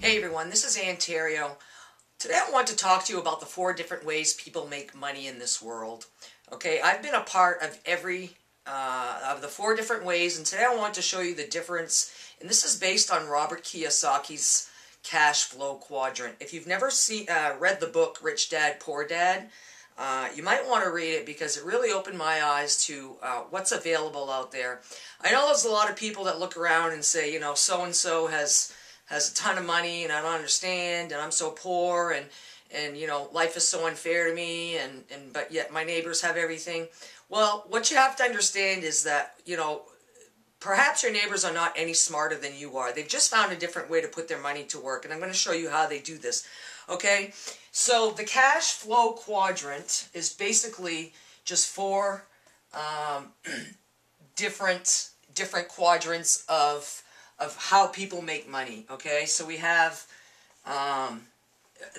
Hey everyone, this is Ontario. Today I want to talk to you about the 4 different ways people make money in this world. Okay, I've been a part of of the 4 different ways, and today I want to show you the difference. And this is based on Robert Kiyosaki's cash flow quadrant. If you've never read the book Rich Dad, Poor Dad, you might want to read it because it really opened my eyes to what's available out there. I know there's a lot of people that look around and say, you know, so-and-so has a ton of money and I don't understand and I'm so poor and you know, life is so unfair to me but yet my neighbors have everything. Well, what you have to understand is that, you know, perhaps your neighbors are not any smarter than you are. They've just found a different way to put their money to work, and I'm going to show you how they do this. Okay, so the cash flow quadrant is basically just 4 different quadrants of how people make money. Okay, so we have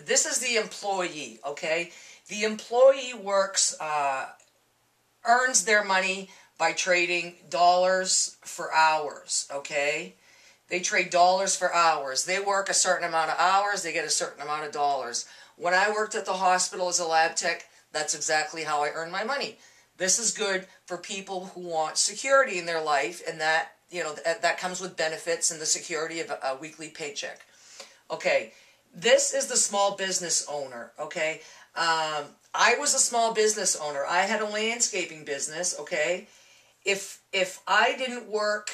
this is the employee. Okay, the employee works, earns their money by trading dollars for hours. Okay, they trade dollars for hours. They work a certain amount of hours, they get a certain amount of dollars. When I worked at the hospital as a lab tech, that's exactly how I earned my money. This is good for people who want security in their life, and that, you know, that comes with benefits and the security of a weekly paycheck. Okay, this is the small business owner. Okay, I was a small business owner. I had a landscaping business. Okay, if I didn't work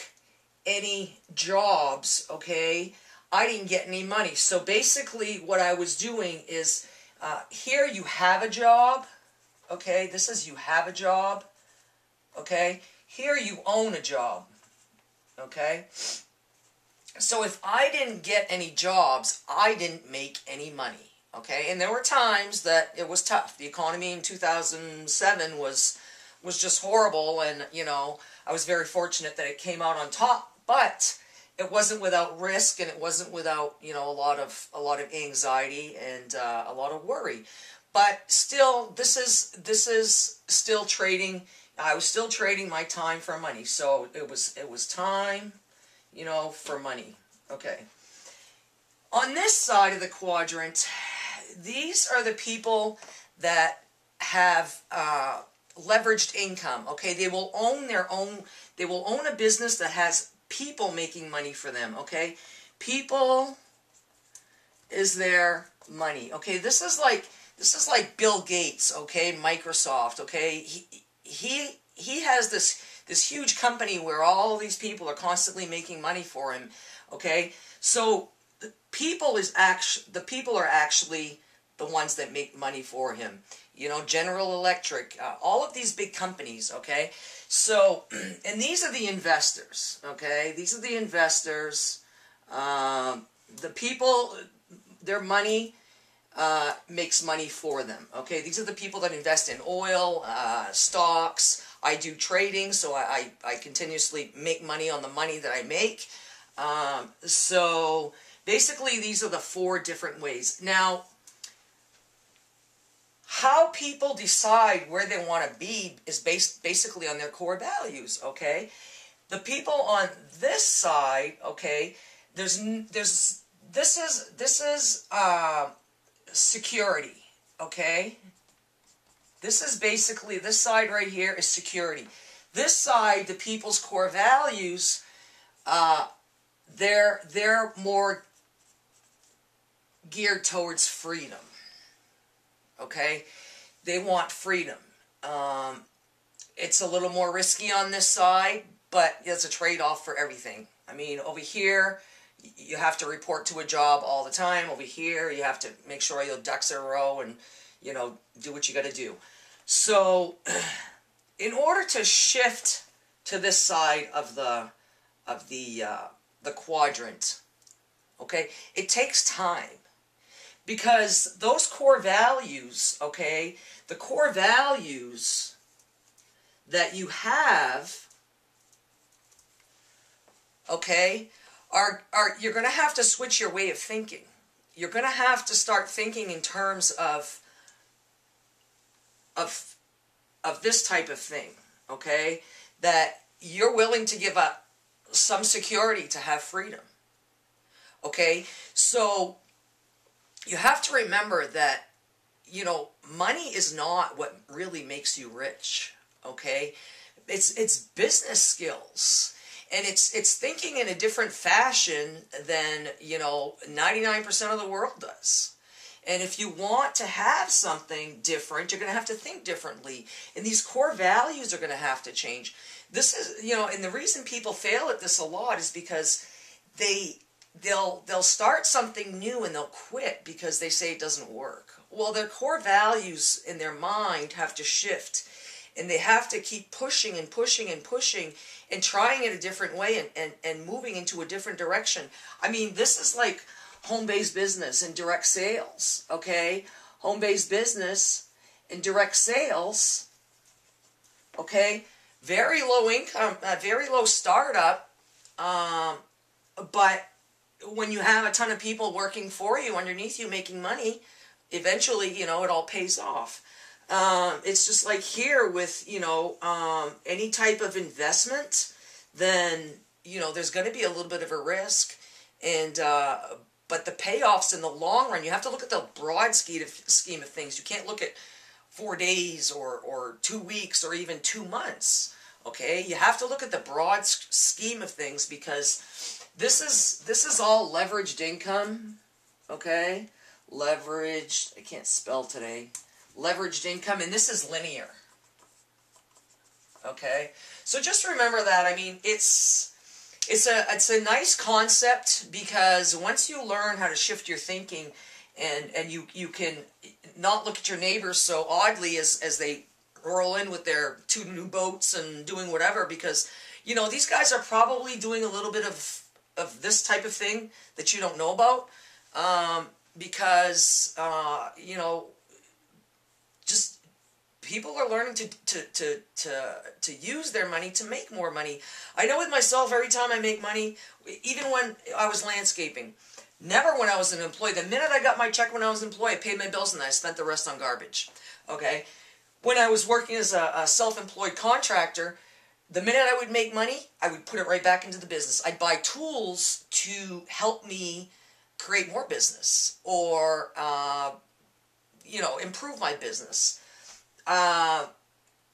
any jobs, okay, I didn't get any money. So basically what I was doing is, here you have a job, okay, this is you have a job, okay, here you own a job, okay. So if I didn't get any jobs, I didn't make any money, okay, and there were times that it was tough. The economy in 2007 was just horrible, and, you know, I was very fortunate that it came out on top, but it wasn't without risk, and it wasn't without, you know, a lot of anxiety and a lot of worry. But still, this is still trading. I was still trading my time for money. So it was time, you know, for money. Okay. On this side of the quadrant, these are the people that have leveraged income. Okay, they will own a business that has people making money for them. Okay, people is their money. Okay, this is like Bill Gates. Okay, Microsoft. Okay, he has this huge company where all these people are constantly making money for him. Okay, so the people are actually the ones that make money for him. You know, General Electric, all of these big companies, okay? So, and these are the investors, okay? These are the investors. The people, their money makes money for them, okay? These are the people that invest in oil, stocks. I do trading, so I continuously make money on the money that I make. So, basically, these are the 4 different ways. Now, how people decide where they want to be is based basically on their core values, okay? The people on this side, okay, this is security, okay? This is basically, this side right here is security. This side, the people's core values, they're more geared towards freedom. Okay, they want freedom. It's a little more risky on this side, but it's a trade-off for everything. I mean, over here, you have to report to a job all the time. Over here, you have to make sure your ducks are in a row and, you know, do what you got to do. So, in order to shift to this side of the quadrant, okay, it takes time. Because those core values, okay, the core values that you have, okay, you're going to have to switch your way of thinking. You're going to have to start thinking in terms of this type of thing, okay, that you're willing to give up some security to have freedom. Okay? So you have to remember that, money is not what really makes you rich. Okay? It's business skills. And it's thinking in a different fashion than, 99% of the world does. And if you want to have something different, you're going to have to think differently. And these core values are going to have to change. This is, and the reason people fail at this a lot is because they'll start something new and they'll quit because they say it doesn't work. Well, their core values in their mind have to shift. And they have to keep pushing and pushing and pushing and trying it a different way and moving into a different direction. I mean, this is like home-based business and direct sales, okay? Home-based business and direct sales, okay? Very low income, very low startup, but when you have a ton of people working for you, underneath you, making money, eventually, it all pays off. It's just like here with, any type of investment, then, there's going to be a little bit of a risk, and but the payoffs in the long run, you have to look at the broad scheme of things. You can't look at 4 days or 2 weeks or even 2 months. Okay, you have to look at the broad scheme of things, because this is all leveraged income. Okay, leveraged. I can't spell today. Leveraged income, and this is linear. Okay, so just remember that. I mean, it's a nice concept, because once you learn how to shift your thinking, and you can not look at your neighbors so oddly as they roll in with their 2 new boats and doing whatever, because these guys are probably doing a little bit of this type of thing that you don't know about, because just people are learning to use their money to make more money. I know with myself, every time I make money, even when I was landscaping, never when I was an employee. The minute I got my check when I was an employee, I paid my bills and I spent the rest on garbage. Okay? When I was working as a self-employed contractor, the minute I would make money, I would put it right back into the business. I'd buy tools to help me create more business, or improve my business. Now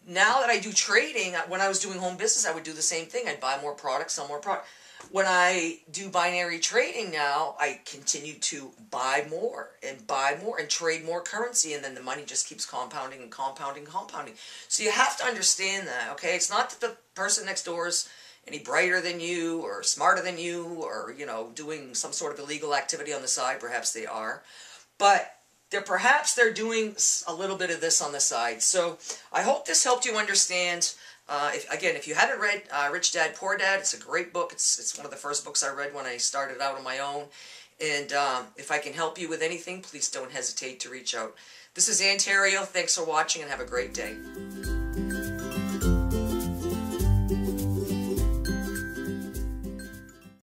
that I do trading, when I was doing home business, I would do the same thing. I'd buy more products, sell more product. When I do binary trading now, I continue to buy more and trade more currency, and then the money just keeps compounding and compounding and compounding. So you have to understand that, okay? It's not that the person next door is any brighter than you or smarter than you, or, doing some sort of illegal activity on the side. Perhaps they are. But perhaps they're doing a little bit of this on the side. So I hope this helped you understand. If you haven't read Rich Dad, Poor Dad, it's a great book. It's one of the first books I read when I started out on my own. And if I can help you with anything, please don't hesitate to reach out. This is Ann Terrio. Thanks for watching, and have a great day.